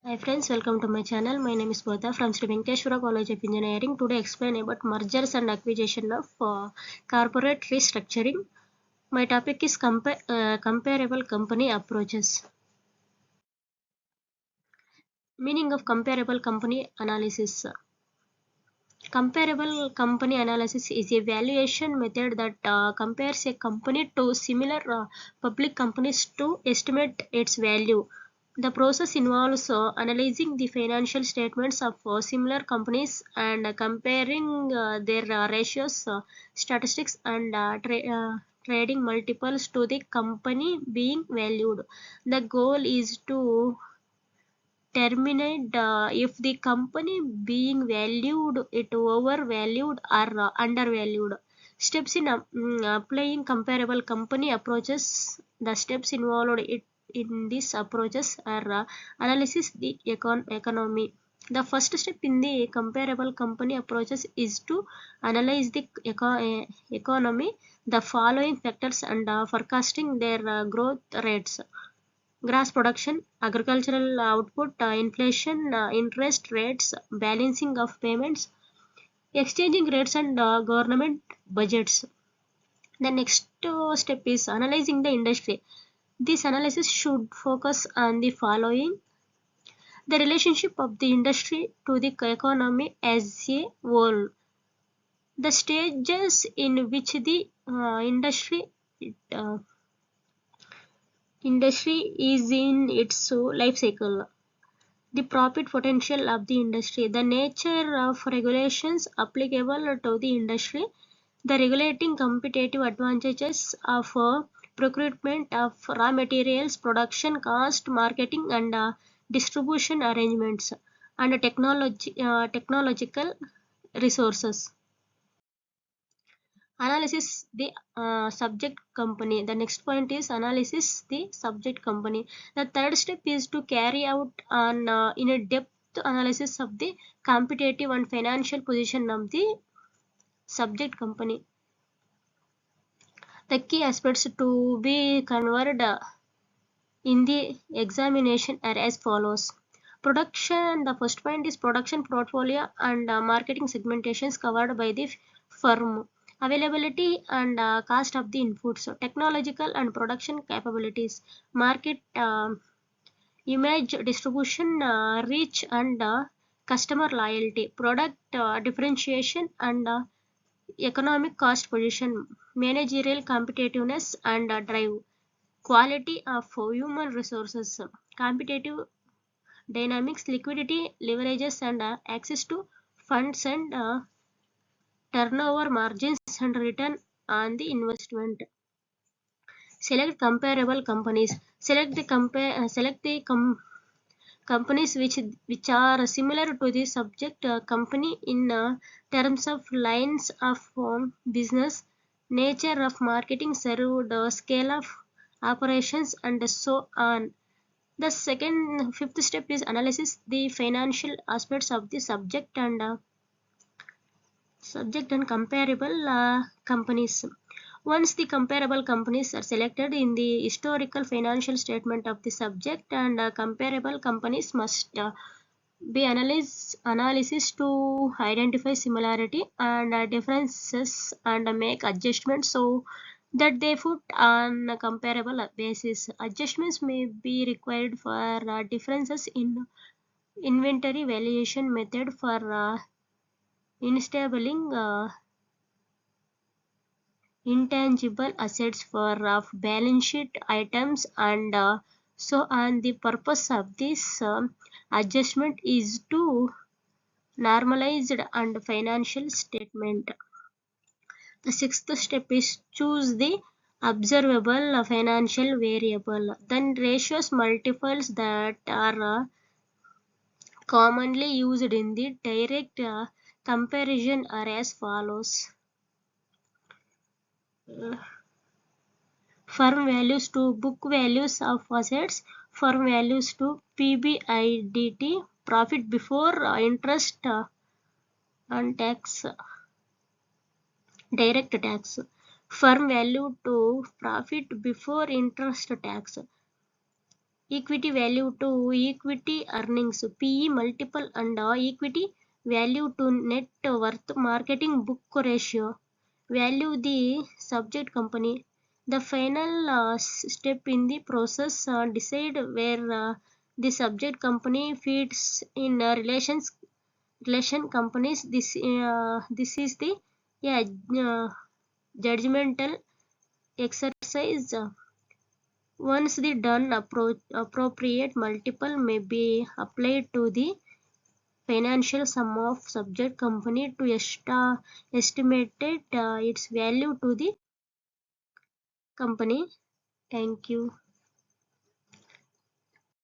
Hi friends, welcome to my channel. My name is Botha from Sri Venkateshwara College of Engineering. Today explain about mergers and acquisition of corporate restructuring. My topic is comparable company approaches. Meaning of comparable company analysis. Comparable company analysis is a valuation method that compares a company to similar public companies to estimate its value. The process involves analyzing the financial statements of similar companies and comparing their ratios, statistics, and trading multiples to the company being valued. The goal is to determine if the company being valued it overvalued or undervalued. Steps in applying comparable company approaches. The steps involved in these approaches are analysis the economy. The first step in the comparable company approaches is to analyze the economy. The following factors and forecasting their growth rates: gross production, agricultural output, inflation, interest rates, balancing of payments, exchanging rates, and government budgets. The next step is analyzing the industry. This analysis should focus on the following: the relationship of the industry to the economy as a whole, the stages in which the uh, industry is in its life cycle, the profit potential of the industry, the nature of regulations applicable to the industry, the regulating competitive advantages of procurement of raw materials, production cost, marketing and distribution arrangements, and technological resources. Analysis the subject company. The next point is analysis the subject company. The third step is to carry out an in a depth analysis of the competitive and financial position of the subject company. The key aspects to be covered in the examination are as follows: production. The first point is production portfolio and marketing segmentations covered by the firm, availability and cost of the inputs, so technological and production capabilities, market image, distribution reach and customer loyalty, product differentiation and economic cost position, managerial competitiveness and drive, quality of human resources, competitive dynamics, liquidity, leverages and access to funds and turnover margins and return on the investment. Select comparable companies. Select the companies which are similar to the subject company in terms of lines of business, nature of marketing served, scale of operations, and so on. The fifth step is analysis the financial aspects of the subject and comparable companies. Once the comparable companies are selected in the historical financial statement of the subject, and comparable companies must be analysis to identify similarity and differences and make adjustments so that they put on a comparable basis. Adjustments may be required for differences in inventory valuation method, for instabling intangible assets, for balance sheet items, and so on. The purpose of this adjustment is to normalized and financial statement. The sixth step is choose the observable financial variable. Then ratios multiples that are commonly used in the direct comparison are as follows: uh, firm values to book values of assets, firm values to PBIDT, profit before interest and tax, direct tax, firm value to profit before interest tax, equity value to equity earnings, PE multiple, and equity value to net worth, marketing book ratio, value the subject company. The final step in the process decide where the subject company fits in relation companies. This is the yeah, judgmental exercise. Once the done, appropriate multiple may be applied to the financial sum of subject company to estimate its value to the company. Thank you.